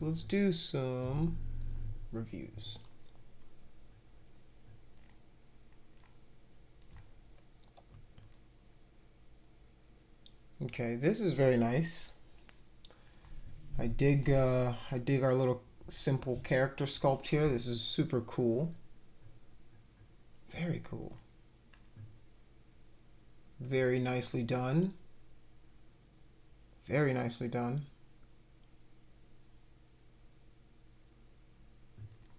so let's do some reviews. Okay, this is very nice. I dig our little simple character sculpt here. This is super cool. Very cool. Very nicely done. Very nicely done.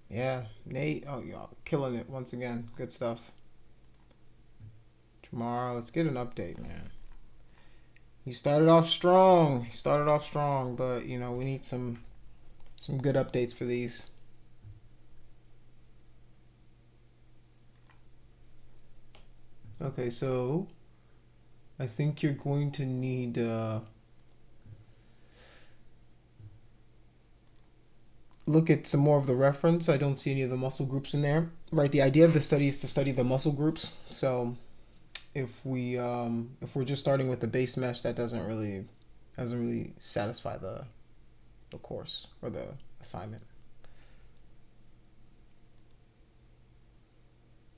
Yeah, Nate, oh y'all killing it once again. Good stuff. Tomorrow, let's get an update, man. He started off strong. He started off strong, but you know, we need some good updates for these. Okay, so I think you're going to need look at some more of the reference. I don't see any of the muscle groups in there. Right, the idea of the study is to study the muscle groups. So if we're just starting with the base mesh, that doesn't really satisfy the course or the assignment.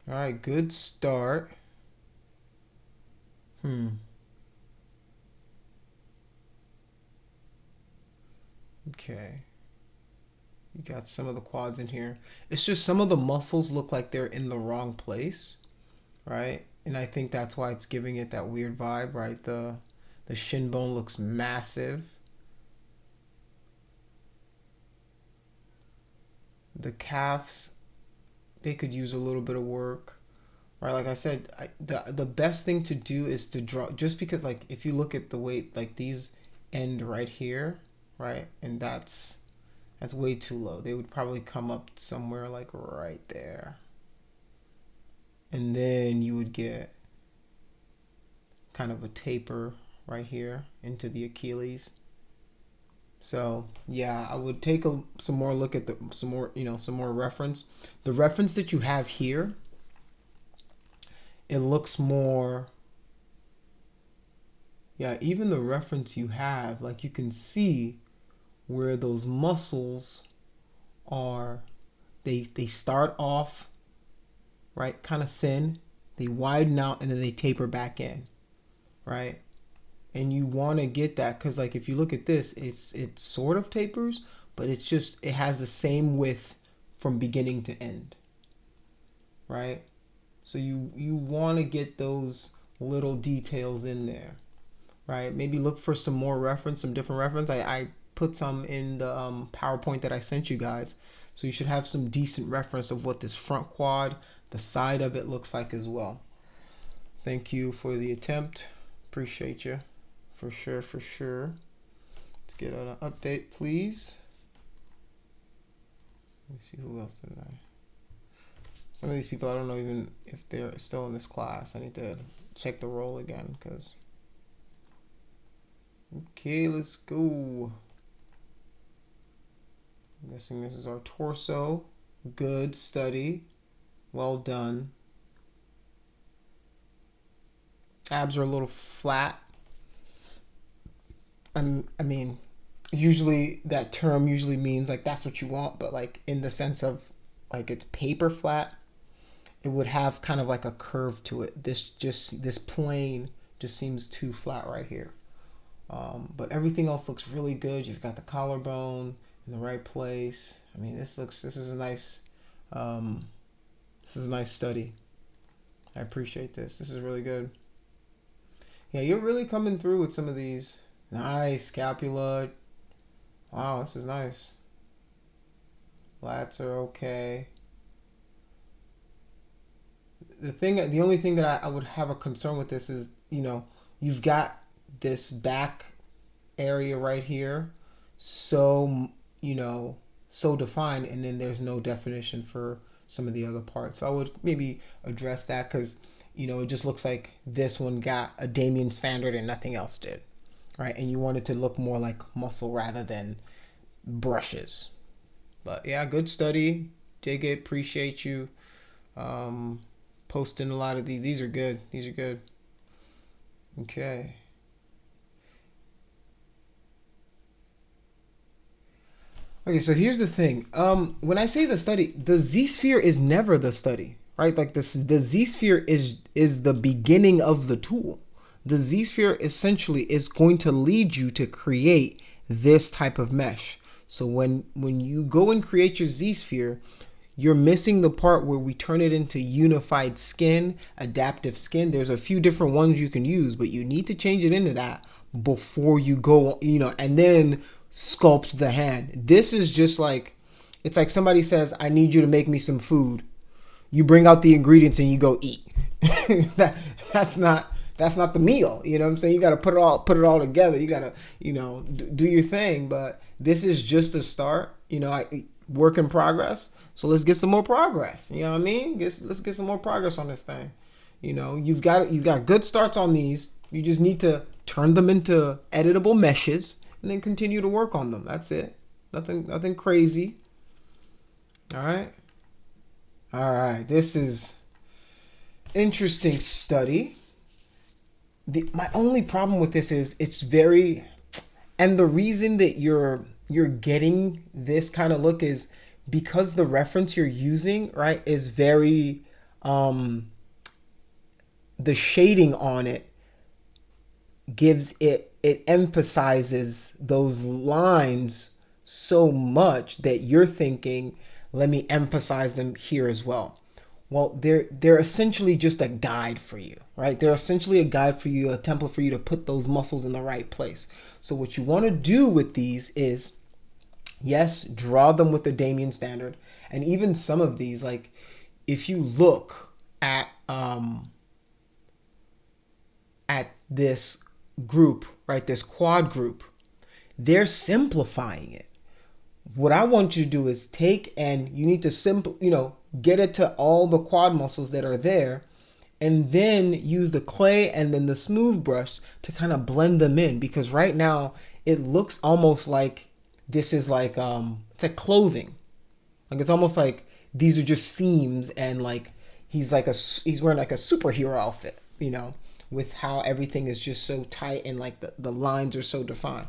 All right, good start. Okay. You got some of the quads in here. It's just some of the muscles look like they're in the wrong place, right? And I think that's why it's giving it that weird vibe, right? The shin bone looks massive. The calves, they could use a little bit of work, right? Like I said, the best thing to do is to draw, just because like if you look at the way like these end right here, right? And that's way too low. They would probably come up somewhere like right there. And then you would get kind of a taper right here into the Achilles. So yeah, I would take some more look at some more reference. The reference that you have here, it looks more, yeah, even the reference you have, like you can see where those muscles are, they start off right kind of thin, they widen out, and then they taper back in, right? And you want to get that because like if you look at this, it sort of tapers, but it has the same width from beginning to end, right? So you want to get those little details in there, right? Maybe look for some more reference, some different reference. I put some in the PowerPoint that I sent you guys, so you should have some decent reference of what this front quad, the side of it looks like as well. Thank you for the attempt. Appreciate you. For sure, for sure. Let's get an update, please. Let me see who else did I. Some of these people, I don't know even if they're still in this class. I need to check the roll again, because. Okay, let's go. I'm guessing this is our torso. Good study. Well done. Abs are a little flat. I mean, usually that term usually means like that's what you want, but like in the sense of like it's paper flat, it would have kind of like a curve to it. This plane just seems too flat right here. But everything else looks really good. You've got the collarbone in the right place. I mean, this is a nice study. I appreciate this. This is really good. Yeah, you're really coming through with some of these. Nice scapula. Wow, this is nice. Lats are okay. The only thing that I would have a concern with this is, you know, you've got this back area right here, so, you know, so defined, and then there's no definition for some of the other parts. So I would maybe address that because, you know, it just looks like this one got a Damien standard and nothing else did, right? And you want it to look more like muscle rather than brushes. But yeah, good study. Dig it. Appreciate you posting a lot of these. These are good. These are good. Okay. Okay, so here's the thing. When I say the study, the Z-sphere is never the study, right? Like this, the Z-sphere is the beginning of the tool. The Z-sphere essentially is going to lead you to create this type of mesh. So when you go and create your Z-sphere, you're missing the part where we turn it into unified skin, adaptive skin. There's a few different ones you can use, but you need to change it into that before you go, and then sculpt the hand. This is just like, it's like somebody says, I need you to make me some food. You bring out the ingredients and you go eat. That's not the meal. You know what I'm saying? You got to put it all together. You got to, do your thing. But this is just a start, work in progress. So let's get some more progress. You know what I mean? Let's get some more progress on this thing. You've got good starts on these. You just need to turn them into editable meshes and then continue to work on them. That's it. Nothing crazy. All right. This is interesting study. My only problem with this is it's very, and the reason that you're getting this kind of look is because the reference you're using, right, is very, the shading on it it emphasizes those lines so much that you're thinking, let me emphasize them here as well. Well, they're essentially just a guide for you, right? They're essentially a guide for you, a template for you to put those muscles in the right place. So what you want to do with these is, yes, draw them with the Damien standard. And even some of these, like if you look at this group, right, this quad group, they're simplifying it. What I want you to do is take, and you need to get it to all the quad muscles that are there, and then use the clay and then the smooth brush to kind of blend them in, because right now it looks almost like this is like it's like clothing. Like it's almost like these are just seams, and like he's wearing like a superhero outfit, with how everything is just so tight and like the lines are so defined,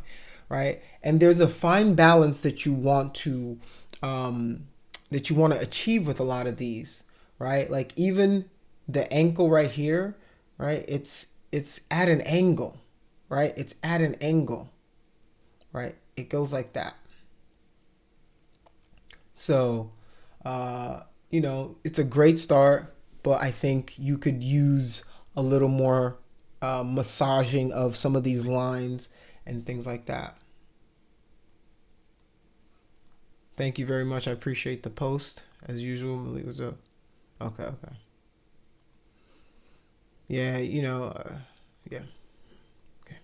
right? And there's a fine balance that you want to achieve with a lot of these, right? Like even the ankle right here, right? It's at an angle, right? It's at an angle, right? It goes like that. So, it's a great start, but I think you could use a little more massaging of some of these lines and things like that. Thank you very much. I appreciate the post as usual. Malik was up. Okay. Yeah, yeah. Okay.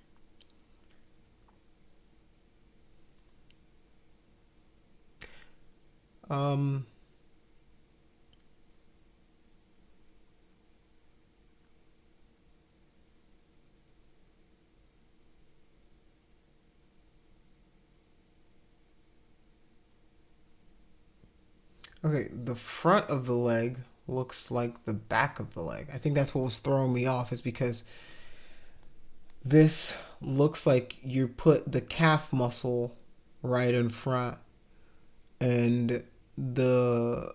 Okay, the front of the leg looks like the back of the leg. I think that's what was throwing me off, is because this looks like you put the calf muscle right in front and the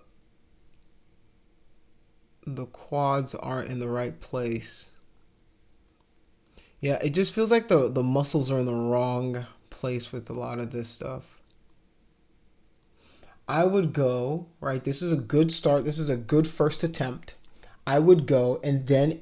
quads aren't in the right place. Yeah, it just feels like the muscles are in the wrong place with a lot of this stuff. I would go, right, this is a good start. This is a good first attempt. I would go, and then,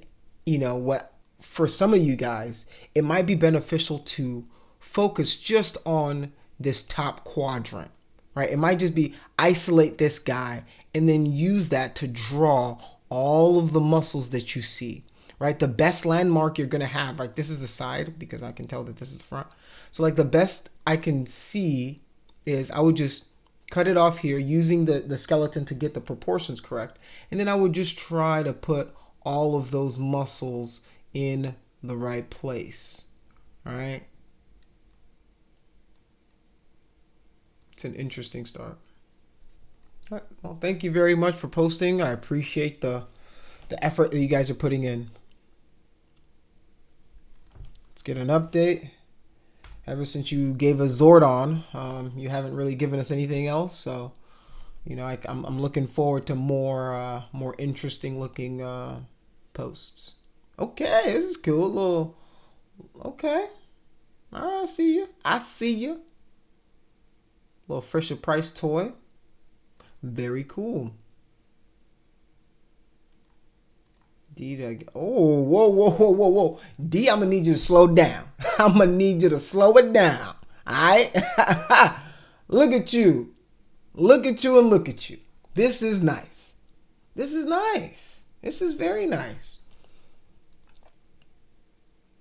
for some of you guys, it might be beneficial to focus just on this top quadrant, right? It might just be isolate this guy and then use that to draw all of the muscles that you see, right? The best landmark you're going to have, like this is the side because I can tell that this is the front. So like the best I can see is I would just cut it off here using the skeleton to get the proportions correct. And then I would just try to put all of those muscles in the right place. All right. It's an interesting start. All right. Well, thank you very much for posting. I appreciate the effort that you guys are putting in. Let's get an update. Ever since you gave us Zordon, you haven't really given us anything else. So, you know, I'm looking forward to more interesting looking posts. Okay, this is cool. A little okay. All right, I see you. I see you. Little Fisher Price toy. Very cool. D, oh, whoa, whoa, whoa, whoa, whoa. D, I'm gonna need you to slow down. I'm gonna need you to slow it down. All right? Look at you. Look at you and look at you. This is nice. This is nice. This is very nice.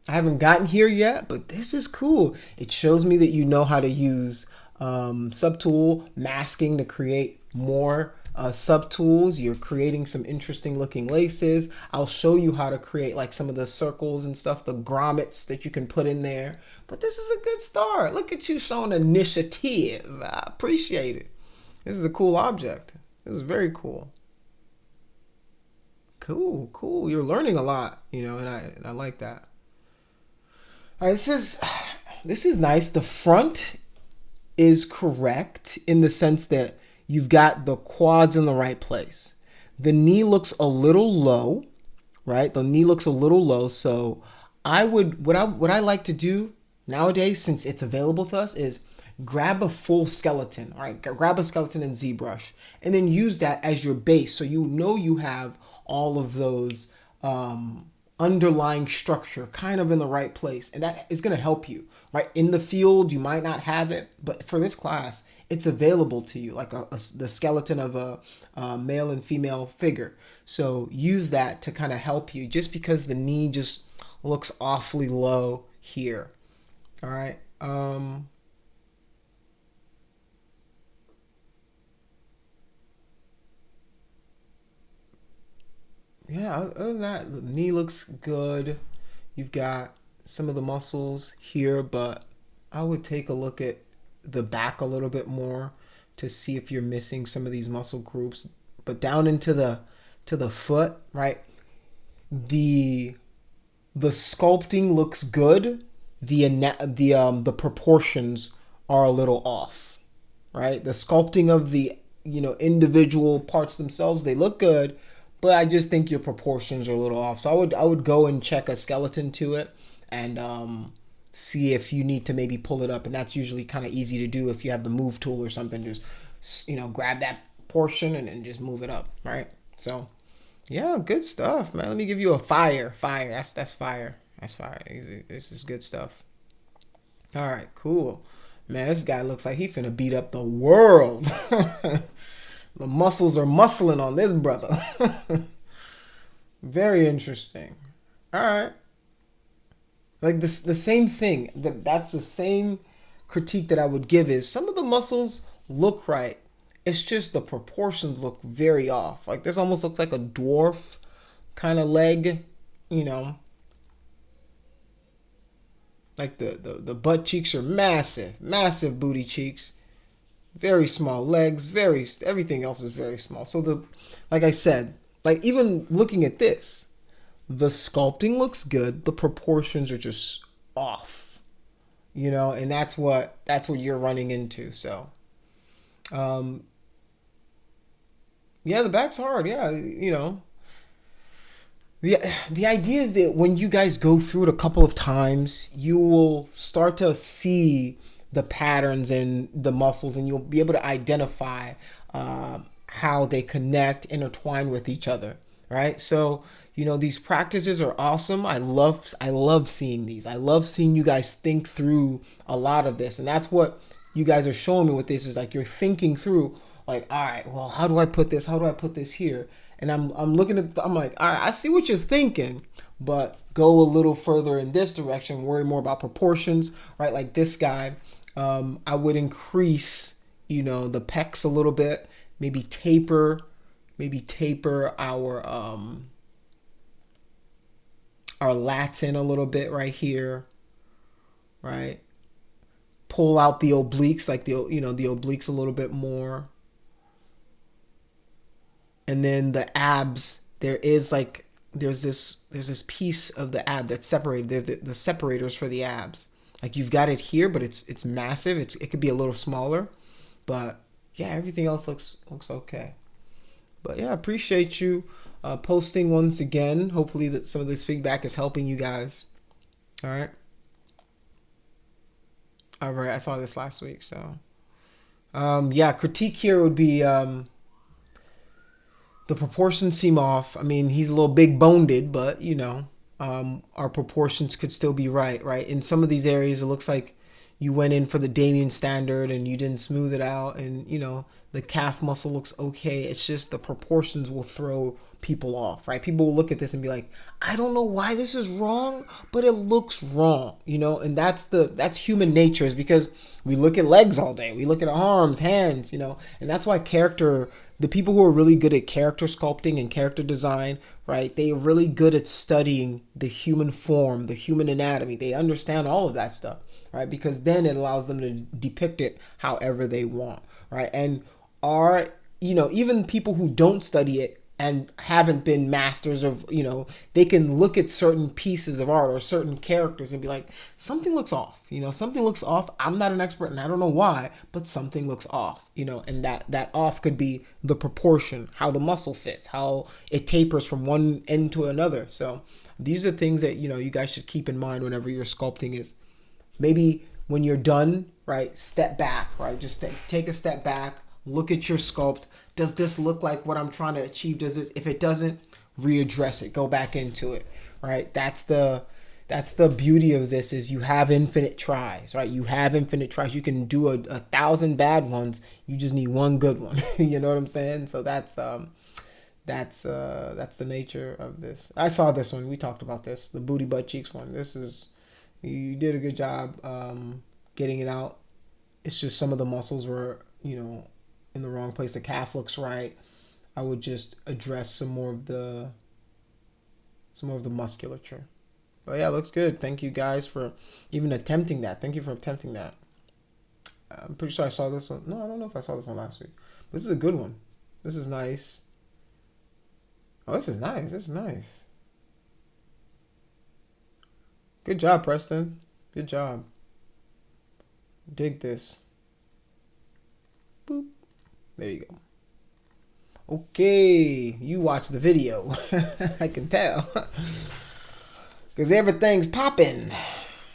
I haven't gotten here yet, but this is cool. It shows me that you know how to use subtool masking to create more subtools. You're creating some interesting looking laces. I'll show you how to create like some of the circles and stuff, the grommets that you can put in there. But this is a good start. Look at you showing initiative. I appreciate it. This is a cool object. This is very cool. Cool, cool. You're learning a lot, you know, and I like that. All right, this is nice. The front is correct in the sense that you've got the quads in the right place. The knee looks a little low, right? The knee looks a little low. So what I like to do nowadays, since it's available to us, is grab a full skeleton. All right, grab a skeleton in ZBrush and then use that as your base. So you know you have all of those underlying structure kind of in the right place, and that is going to help you, right? In the field you might not have it, but for this class it's available to you, like the skeleton of a male and female figure. So use that to kind of help you, just because the knee just looks awfully low here. All right. Yeah, other than that, the knee looks good. You've got some of the muscles here, but I would take a look at the back a little bit more to see if you're missing some of these muscle groups. But down into the foot, right? The sculpting looks good. The proportions are a little off, right? The sculpting of the individual parts themselves, they look good, but I just think your proportions are a little off. So I would go and check a skeleton to it and see if you need to maybe pull it up. And that's usually kind of easy to do if you have the move tool or something. Just grab that portion and then just move it up, right? So yeah, good stuff, man. Let me give you a fire. That's fire. That's fire. This is good stuff. All right, cool. Man, this guy looks like he finna beat up the world. The muscles are muscling on this brother. Very interesting. All right. Like this, the same thing. That's the same critique that I would give is some of the muscles look right. It's just the proportions look very off. Like this almost looks like a dwarf kind of leg, Like the butt cheeks are massive, massive booty cheeks. Very small legs, everything else is very small. So like I said, like even looking at this, the sculpting looks good. The proportions are just off, and that's what you're running into. So, yeah, the back's hard. Yeah, The idea is that when you guys go through it a couple of times, you will start to see the patterns in the muscles, and you'll be able to identify how they connect, intertwine with each other, right? So, these practices are awesome. I love seeing these. I love seeing you guys think through a lot of this, and that's what you guys are showing me with this is like you're thinking through, like, all right, well, how do I put this? How do I put this here? And I'm looking at, I'm like, all right, I see what you're thinking, but go a little further in this direction, worry more about proportions, right? Like this guy, I would increase, the pecs a little bit, maybe taper our lats in a little bit right here, right? Pull out the obliques, like the obliques a little bit more. And then the abs, there's this piece of the ab that's separated. There's the separators for the abs. Like you've got it here, but it's massive. It could be a little smaller, but yeah, everything else looks okay. But yeah, appreciate you posting once again. Hopefully that some of this feedback is helping you guys. All right. All right. I saw this last week, so yeah, critique here would be the proportions seem off. I mean, he's a little big boned, but you know, our proportions could still be right. In some of these areas, it looks like you went in for the Damien standard and you didn't smooth it out, and you know, the calf muscle looks okay. It's just the proportions will throw people off, right? People will look at this and be like, I don't know why this is wrong, but it looks wrong, you know. And that's human nature, is because we look at legs all day, we look at arms, hands, you know. And that's why the people who are really good at character sculpting and character design, right, they are really good at studying the human form, the human anatomy. They understand all of that stuff, right? Because then it allows them to depict it however they want, right? And you know, even people who don't study it and haven't been masters of, you know, they can look at certain pieces of art or certain characters and be like, something looks off, you know, something looks off. I'm not an expert and I don't know why, but something looks off, you know. And that off could be the proportion, how the muscle fits, how it tapers from one end to another. So these are things that, you know, you guys should keep in mind whenever you're sculpting. Is maybe when you're done, right, step back, right? Just take a step back, look at your sculpt. Does this look like what I'm trying to achieve? Does this? If it doesn't, readdress it. Go back into it, right? That's the beauty of this, is you have infinite tries, right? You have infinite tries. You can do a 1,000 bad ones. You just need one good one. You know what I'm saying? So that's the nature of this. I saw this one. We talked about this, the booty butt cheeks one. You did a good job getting it out. It's just some of the muscles were, you know, in the wrong place. The calf looks right. I would just address some more of the musculature. But yeah, it looks good. Thank you guys for even attempting that. Thank you for attempting that. I'm pretty sure I saw this one. No, I don't know if I saw this one last week. This is a good one. This is nice. Oh, this is nice. This is nice. Good job, Preston. Good job. Dig this. Boop. There you go. Okay, you watch the video. I can tell. Because everything's popping.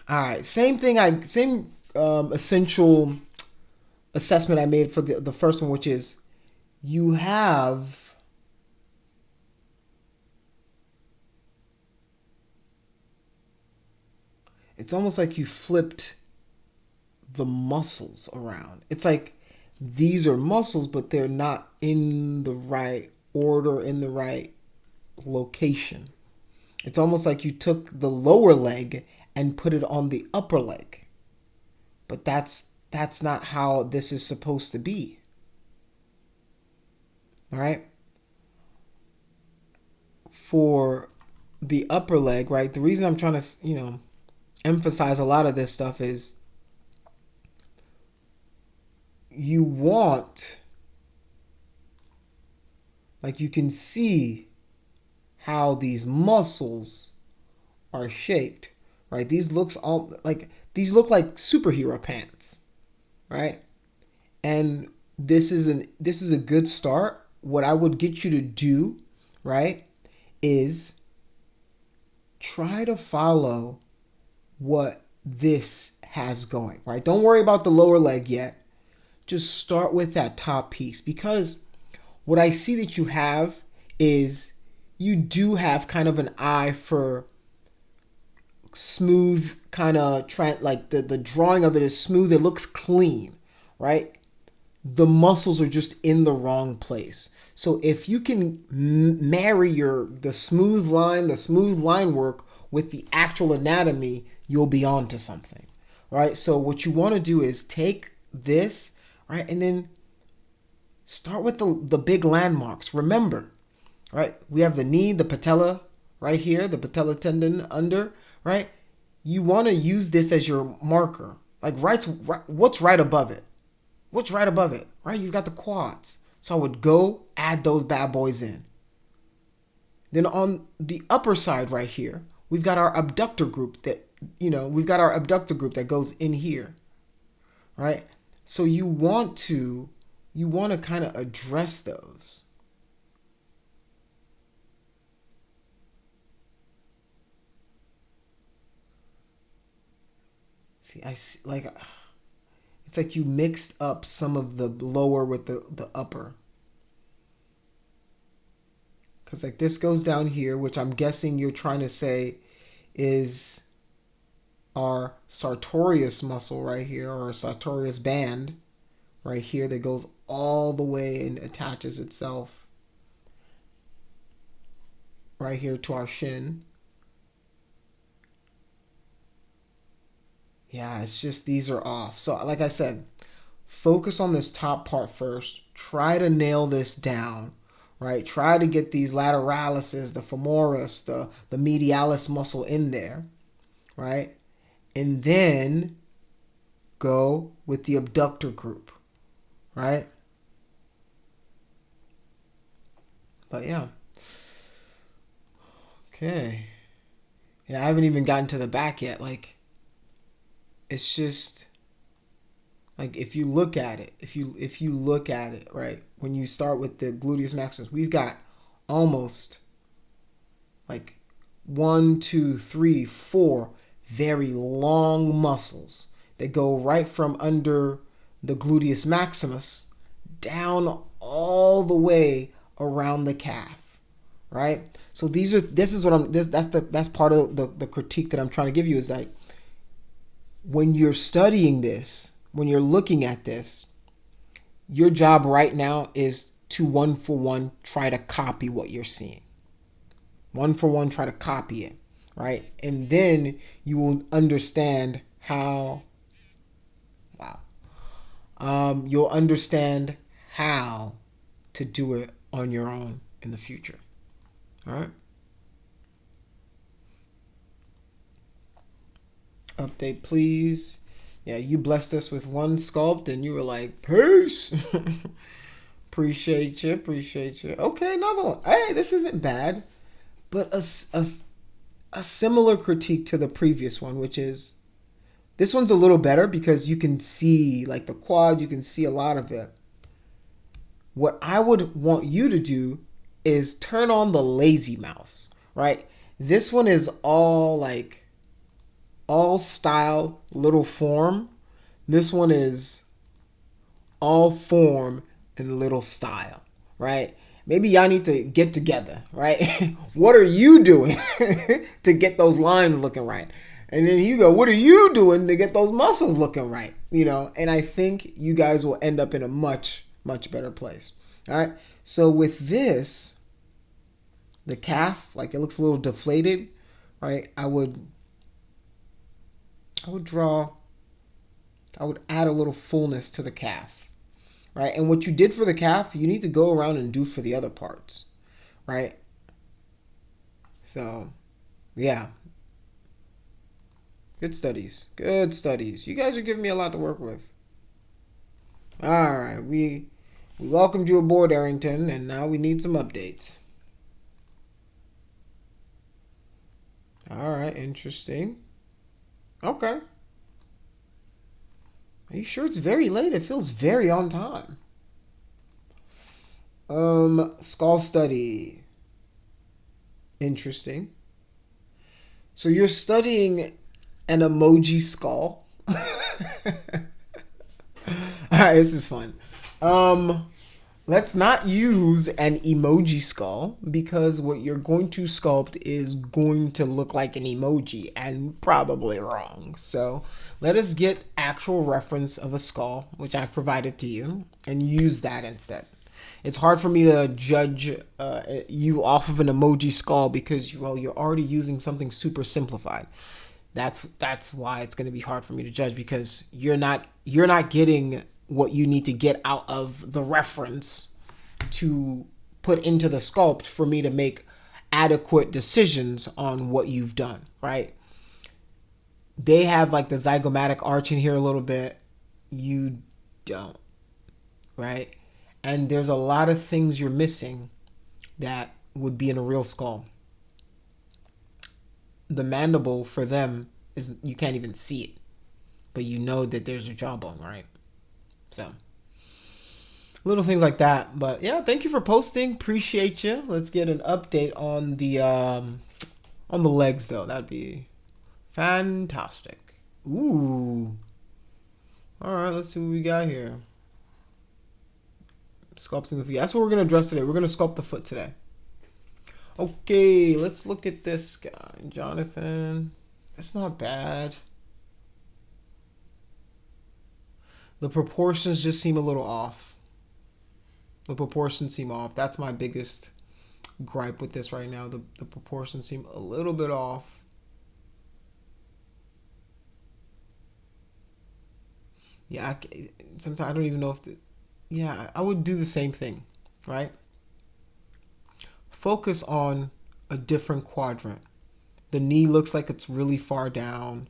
All right, same essential assessment I made for the first one, which is you have it's almost like you flipped the muscles around. It's like these are muscles, but they're not in the right order, in the right location. It's almost like you took the lower leg and put it on the upper leg. But that's not how this is supposed to be. All right? For the upper leg, right? The reason I'm trying to, you know, emphasize a lot of this stuff is you want, like, you can see how these muscles are shaped, right? These look like superhero pants, right? And this is a good start. What I would get you to do, right, is try to follow what this has going, right? Don't worry about the lower leg yet. Just start with that top piece, because what I see that you have is you do have kind of an eye for smooth, kind of like the drawing of it is smooth. It looks clean, right? The muscles are just in the wrong place. So if you can marry the smooth line work with the actual anatomy, you'll be on to something, right? So what you want to do is take this, right, and then start with the big landmarks. Remember, right, we have the knee, the patella right here, the patella tendon under, right? You want to use this as your marker. Like, what's right above it? What's right above it, right? You've got the quads. So I would go add those bad boys in. Then on the upper side right here, we've got our abductor group that we've got our abductor group that goes in here, right? So you want to kind of address those. See, I see, like, it's like you mixed up some of the lower with the upper. Because like this goes down here, which I'm guessing you're trying to say is our sartorius muscle right here, or sartorius band right here that goes all the way and attaches itself right here to our shin. Yeah, it's just these are off. So like I said, focus on this top part first. Try to nail this down, right? Try to get these lateralis, the femoris, the medialis muscle in there, right? And then go with the abductor group, right? But yeah. Okay. Yeah, I haven't even gotten to the back yet. Like, it's just like if you look at it, if you look at it, right, when you start with the gluteus maximus, we've got almost like 1, 2, 3, 4 very long muscles that go right from under the gluteus maximus down all the way around the calf, right? So that's part of the critique that I'm trying to give you is like, when you're studying this, when you're looking at this, your job right now is to 1-for-1 try to copy what you're seeing. 1-for-1 try to copy it, right? And then you will understand how, you'll understand how to do it on your own in the future. All right? Update, please. Yeah, you blessed us with one sculpt and you were like, peace. Appreciate you. Okay, another one. Hey, this isn't bad. But a similar critique to the previous one, which is this one's a little better because you can see like the quad, you can see a lot of it. What I would want you to do is turn on the lazy mouse, right? This one is all style, little form. This one is all form and little style, right? Maybe y'all need to get together, right? What are you doing to get those lines looking right? And then you go, what are you doing to get those muscles looking right? And I think you guys will end up in a much, much better place. All right. So with this, the calf, like it looks a little deflated, right? I would add a little fullness to the calf, right? And what you did for the calf, you need to go around and do for the other parts, right? So, yeah. Good studies. You guys are giving me a lot to work with. All right, we welcomed you aboard, Arrington, and now we need some updates. All right, interesting. Okay. Are you sure it's very late? It feels very on time. Skull study. Interesting. So you're studying an emoji skull. All right, this is fun. Let's not use an emoji skull because what you're going to sculpt is going to look like an emoji and probably wrong. So let us get actual reference of a skull, which I've provided to you, and use that instead. It's hard for me to judge you off of an emoji skull because you're already using something super simplified. That's why it's going to be hard for me to judge because you're not getting what you need to get out of the reference to put into the sculpt for me to make adequate decisions on what you've done, right? They have like the zygomatic arch in here a little bit. You don't, right? And there's a lot of things you're missing that would be in a real skull. The mandible for them is, you can't even see it, but you know that there's a jawbone, right? So little things like that. But yeah, thank you for posting. Appreciate you. Let's get an update on the legs though. That'd be fantastic. Ooh. All right, let's see what we got here. Sculpting the feet. That's what we're gonna address today. We're gonna sculpt the foot today. Okay, let's look at this guy, Jonathan. It's not bad. The proportions just seem a little off. The proportions seem off. That's my biggest gripe with this right now. The proportions seem a little bit off. Yeah, sometimes I don't even know if yeah, I would do the same thing, right? Focus on a different quadrant. The knee looks like it's really far down.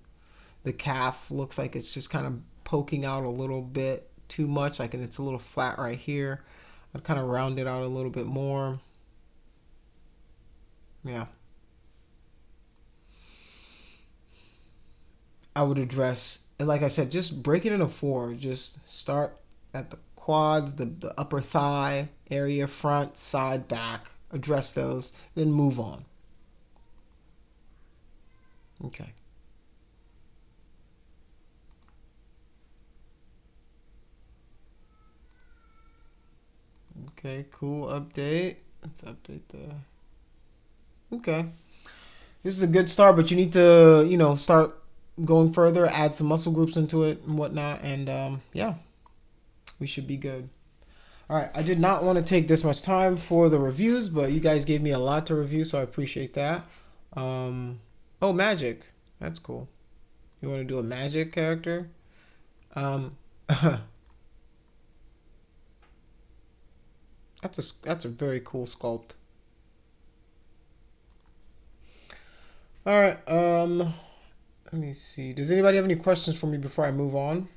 The calf looks like it's just kind of poking out a little bit too much, like, and it's a little flat right here. I'd kind of round it out a little bit more. Yeah. I would address, and like I said, just break it into 4. Just start at the quads, the upper thigh area, front, side, back. Address those, then move on. Okay. Okay, cool update. Let's update the... Okay. This is a good start, but you need to, you know, start going further, add some muscle groups into it and whatnot, and yeah, we should be good. All right, I did not want to take this much time for the reviews, but you guys gave me a lot to review, so I appreciate that. Oh, magic. That's cool. You want to do a magic character? That's a very cool sculpt. All right, let me see. Does anybody have any questions for me before I move on?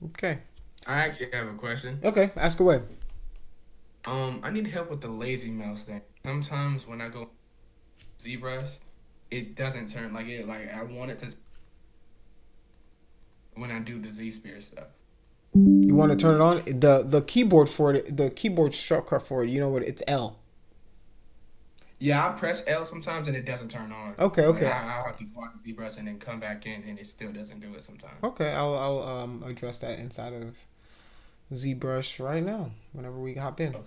Okay. I actually have a question. Okay, ask away. I need help with the lazy mouse thing. Sometimes when I go ZBrush, it doesn't turn like it. Like I want it to when I do the Z Spear stuff. You want to turn it on? The keyboard for it, the keyboard shortcut for it, you know what? It's L. Yeah, I press L sometimes and it doesn't turn on. Okay, Like okay. I'll have to go out to ZBrush and then come back in and it still doesn't do it sometimes. Okay, I'll address that inside of ZBrush right now whenever we hop in. Okay.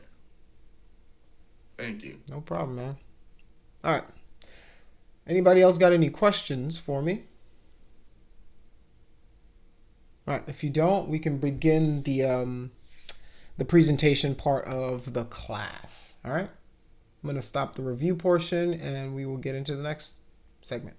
Thank you. No problem, man. All right. Anybody else got any questions for me? All right. If you don't, we can begin the presentation part of the class. All right. I'm gonna stop the review portion and we will get into the next segment.